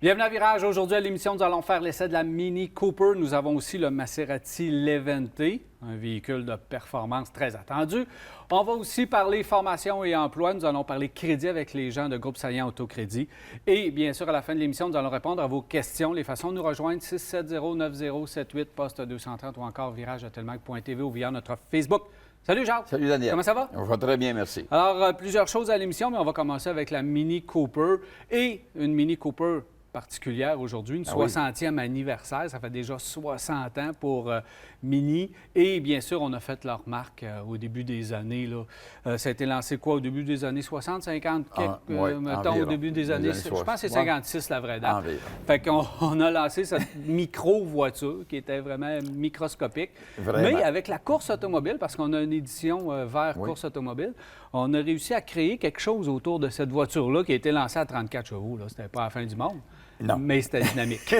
Bienvenue à Virage. Aujourd'hui à l'émission, nous allons faire l'essai de la Mini Cooper. Nous avons aussi le Maserati Levante, un véhicule de performance très attendu. On va aussi parler formation et emploi. Nous allons parler crédit avec les gens de Groupe Saillant Autocrédit. Et bien sûr, à la fin de l'émission, nous allons répondre à vos questions. Les façons de nous rejoindre, 670-9078, poste 230 ou encore virage@telmac.tv ou via notre Facebook. Salut Jacques. Salut Daniel. Comment ça va? On va très bien, merci. Alors, plusieurs choses à l'émission, mais on va commencer avec la Mini Cooper et une Mini Cooper particulière aujourd'hui, une 60e anniversaire. Ça fait déjà 60 ans pour Mini. Et bien sûr, on a fait leur marque au début des années. Là. Ça a été lancé quoi? Au début des années 60, 50? Mettons, au début des années... Je pense que c'est 56 la vraie date. Environ. Fait qu'on a lancé cette micro-voiture qui était vraiment microscopique. Vraiment. Mais avec la course automobile, parce qu'on a une édition vers course automobile, on a réussi à créer quelque chose autour de cette voiture-là qui a été lancée à 34 chevaux. C'était pas la fin du monde. Non. Mais c'était dynamique.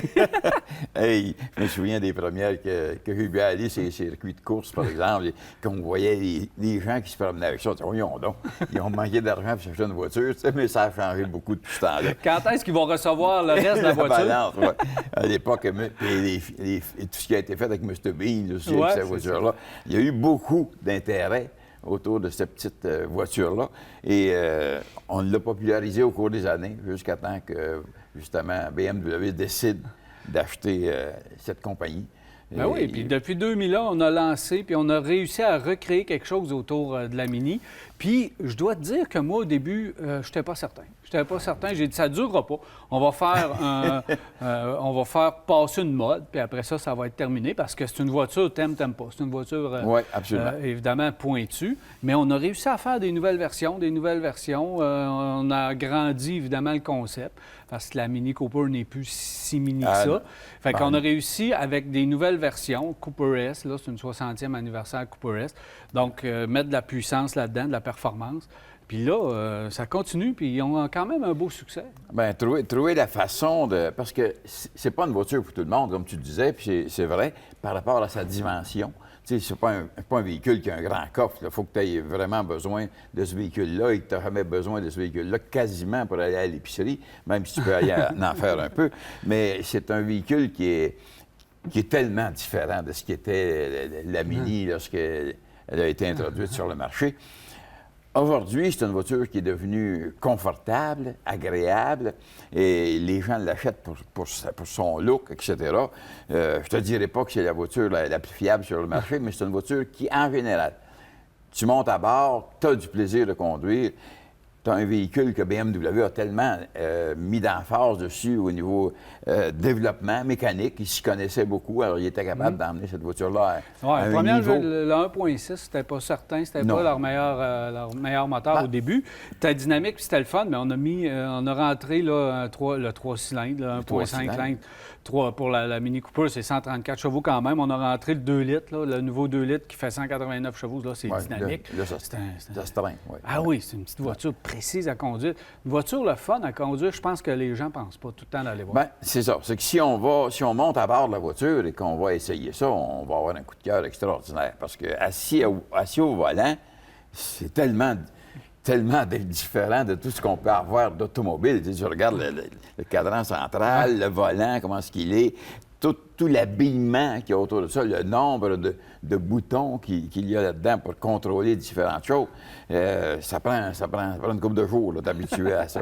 Hey, je me souviens des premières que j'ai vu aller sur les circuits de course, par exemple, et qu'on voyait les gens qui se promenaient avec ça. Voyons donc, ils ont manqué d'argent pour s'acheter une voiture, mais ça a changé beaucoup depuis ce temps-là. Quand est-ce qu'ils vont recevoir le reste de la voiture? Balance, ouais. À l'époque, et tout ce qui a été fait avec Mr. Bean aussi, avec cette voiture-là, il y a eu beaucoup d'intérêt autour de cette petite voiture-là. Et on l'a popularisé au cours des années, jusqu'à temps que, justement, BMW décide d'acheter cette compagnie. Ben oui, puis depuis 2001, on a lancé, puis on a réussi à recréer quelque chose autour de la Mini. Puis, je dois te dire que moi, au début, je n'étais pas certain. Je n'étais pas certain. J'ai dit, ça ne durera pas. On va faire passer une mode, puis après ça, ça va être terminé, parce que c'est une voiture, t'aimes pas. C'est une voiture, absolument. Évidemment, pointue. Mais on a réussi à faire des nouvelles versions. On a agrandi, évidemment, le concept, parce que la Mini Cooper n'est plus si mini que ça. Fait qu'on a réussi avec des nouvelles versions, Cooper S, là, c'est une 60e anniversaire Cooper S. Donc, mettre de la puissance là-dedans, de la performance. Puis là, ça continue, puis ils ont quand même un beau succès. Bien, trouver la façon de... Parce que c'est pas une voiture pour tout le monde, comme tu le disais, puis c'est vrai, par rapport à sa dimension. Tu sais, c'est pas un véhicule qui a un grand coffre. Il faut que tu aies vraiment besoin de ce véhicule-là et que tu n'as jamais besoin de ce véhicule-là quasiment pour aller à l'épicerie, même si tu peux aller en faire un peu. Mais c'est un véhicule qui est tellement différent de ce qu'était la Mini lorsqu'elle a été introduite sur le marché. Aujourd'hui, c'est une voiture qui est devenue confortable, agréable, et les gens l'achètent pour son look, etc. Je ne te dirais pas que c'est la voiture la plus fiable sur le marché, mais c'est une voiture qui, en général, tu montes à bord, tu as du plaisir de conduire. Tu as un véhicule que BMW a tellement mis d'emphase dessus au niveau développement mécanique. Il s'y connaissait beaucoup, alors il était capable d'emmener cette voiture-là à un première, niveau... le 1.6, c'était pas certain, c'était pas leur meilleur moteur au début. C'était dynamique, puis c'était le fun, mais on a rentré là, le 3 cylindres, 1.5 pour la Mini Cooper, c'est 134 chevaux quand même. On a rentré le 2 litres, là, le nouveau 2 litres qui fait 189 chevaux, là, c'est dynamique. Là, ça se traîne, oui. Ah oui, c'est une petite voiture précise à conduire. Une voiture, le fun à conduire, je pense que les gens ne pensent pas tout le temps d'aller voir. Bien, c'est ça. C'est que si on monte à bord de la voiture et qu'on va essayer ça, on va avoir un coup de cœur extraordinaire. Parce que assis au volant, c'est tellement différent de tout ce qu'on peut avoir d'automobile. Tu regardes le cadran central, le volant, comment est-ce qu'il est, tout l'habillement qu'il y a autour de ça, le nombre de boutons qu'il y a là-dedans pour contrôler différentes choses. Ça prend une couple de jours de t'habituer à ça.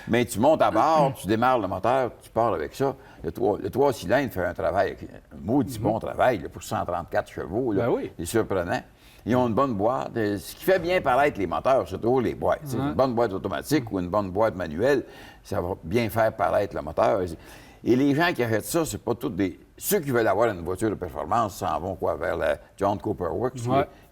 Mais tu montes à bord, tu démarres le moteur, tu pars avec ça. Le 3 cylindres fait un travail, un maudit bon travail là, pour 134 chevaux. Là, c'est surprenant. Ils ont une bonne boîte. Ce qui fait bien paraître les moteurs, c'est toujours les boîtes. Une bonne boîte automatique ou une bonne boîte manuelle, ça va bien faire paraître le moteur. Et les gens qui achètent ça, c'est pas tous des... Ceux qui veulent avoir une voiture de performance s'en vont vers la John Cooper Works,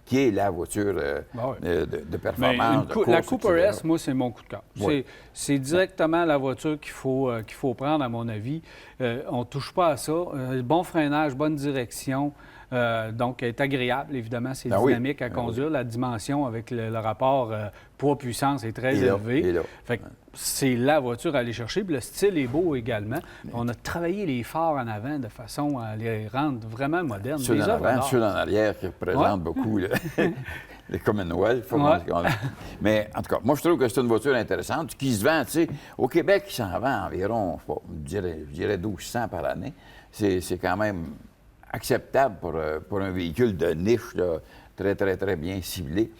qui est la voiture de performance. La Cooper S, moi, c'est mon coup de cœur. Oui. C'est directement la voiture qu'il faut prendre, à mon avis. On ne touche pas à ça. Bon freinage, bonne direction. Donc, elle est agréable, évidemment. C'est dynamique à conduire. La dimension avec le rapport poids-puissance est très élevé. Fait que c'est la voiture à aller chercher. Puis le style est beau également. On a travaillé les phares en avant de façon à les rendre vraiment modernes. Ceux en avant, ceux en arrière qui représentent beaucoup. les Commonwealth. Ouais. Mais en tout cas, moi, je trouve que c'est une voiture intéressante qui se vend, tu sais, au Québec, il s'en vend environ, je dirais 1200 par année. C'est quand même acceptable pour un véhicule de niche, là, très, très, très bien ciblé.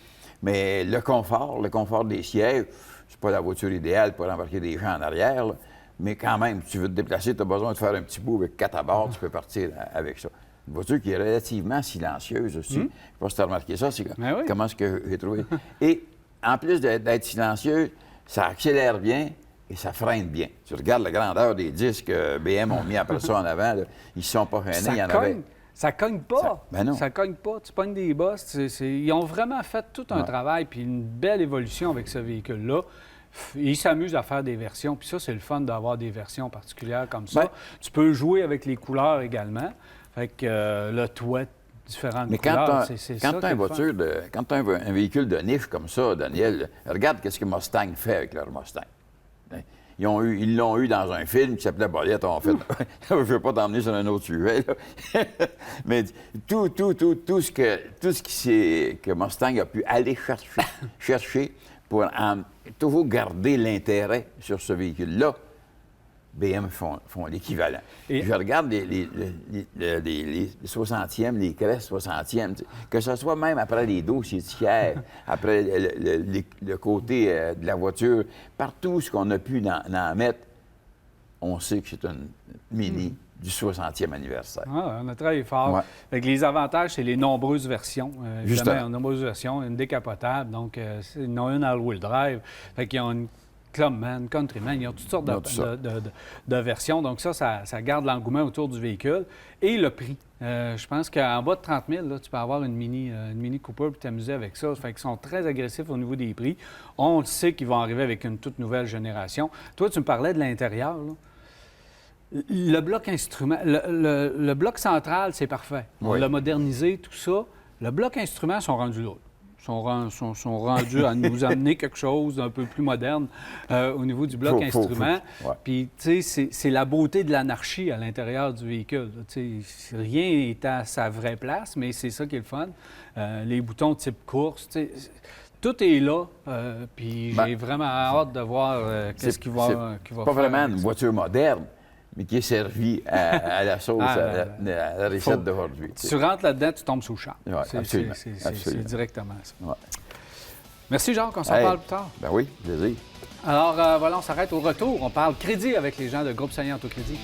Mais le confort des sièges, c'est pas la voiture idéale pour embarquer des gens en arrière, là. Mais quand même, si tu veux te déplacer, tu as besoin de faire un petit bout avec 4 à bord, tu peux partir avec ça. Une voiture qui est relativement silencieuse aussi. Je ne sais pas si tu as remarqué ça, c'est comment est-ce que j'ai trouvé. Et en plus d'être silencieuse, ça accélère bien et ça freine bien. Tu regardes la grandeur des disques que BM ont mis après ça en avant, là, ils ne sont pas freinés, il y en avait. Ça cogne pas. Ben non. Ça cogne pas. Tu pognes des bosses. Ils ont vraiment fait tout un travail puis une belle évolution avec ce véhicule-là. Ils s'amusent à faire des versions. Puis ça, c'est le fun d'avoir des versions particulières comme ça. Ben, tu peux jouer avec les couleurs également. Fait que le toit, différentes couleurs, c'est ça. Quand tu as un véhicule de niche comme ça, Daniel, regarde ce que Mustang fait avec leur Mustang. Ils l'ont eu dans un film qui s'appelait Bolette. En fait, je ne veux pas t'emmener sur un autre sujet, là. Mais tout ce que Mustang a pu aller chercher pour toujours garder l'intérêt sur ce véhicule-là, BM font l'équivalent. Je regarde les 60e, les Crest 60e, que ce soit même après les dossiers tiers, après le côté de la voiture, partout ce qu'on a pu en mettre, on sait que c'est une Mini du 60e anniversaire. Ah, on a travaillé fort. Ouais. Avec les avantages, c'est les nombreuses versions. Justement. Nombreuses versions, une décapotable, donc ils ont une all-wheel drive. Fait qu'ils ont une Clubman, Countryman, ils ont toutes sortes de versions. Donc ça garde l'engouement autour du véhicule. Et le prix. Je pense qu'en bas de 30 000, là, tu peux avoir une Mini Cooper et t'amuser avec ça. Fait qu'ils sont très agressifs au niveau des prix. On sait qu'ils vont arriver avec une toute nouvelle génération. Toi, tu me parlais de l'intérieur, là. Le bloc instrument, le bloc central, c'est parfait. On l'a modernisé, tout ça. Le bloc instrument sont rendus là. Sont rendus à nous amener quelque chose d'un peu plus moderne au niveau du bloc instrument. Puis, tu sais, c'est la beauté de l'anarchie à l'intérieur du véhicule. Tu sais, rien n'est à sa vraie place, mais c'est ça qui est le fun. Les boutons type course, tu sais, tout est là. Puis j'ai vraiment hâte de voir qu'est-ce qui va faire. Pas vraiment une voiture moderne, mais qui est servie à la sauce, à la recette d'aujourd'hui. Tu rentres là-dedans, tu tombes sous le charme. Ouais, absolument. C'est directement ça. Ouais. Merci, Jacques. On s'en parle plus tard. Ben oui, plaisir. Alors, voilà, on s'arrête au retour. On parle crédit avec les gens de Groupe Seigneur Autocrédit.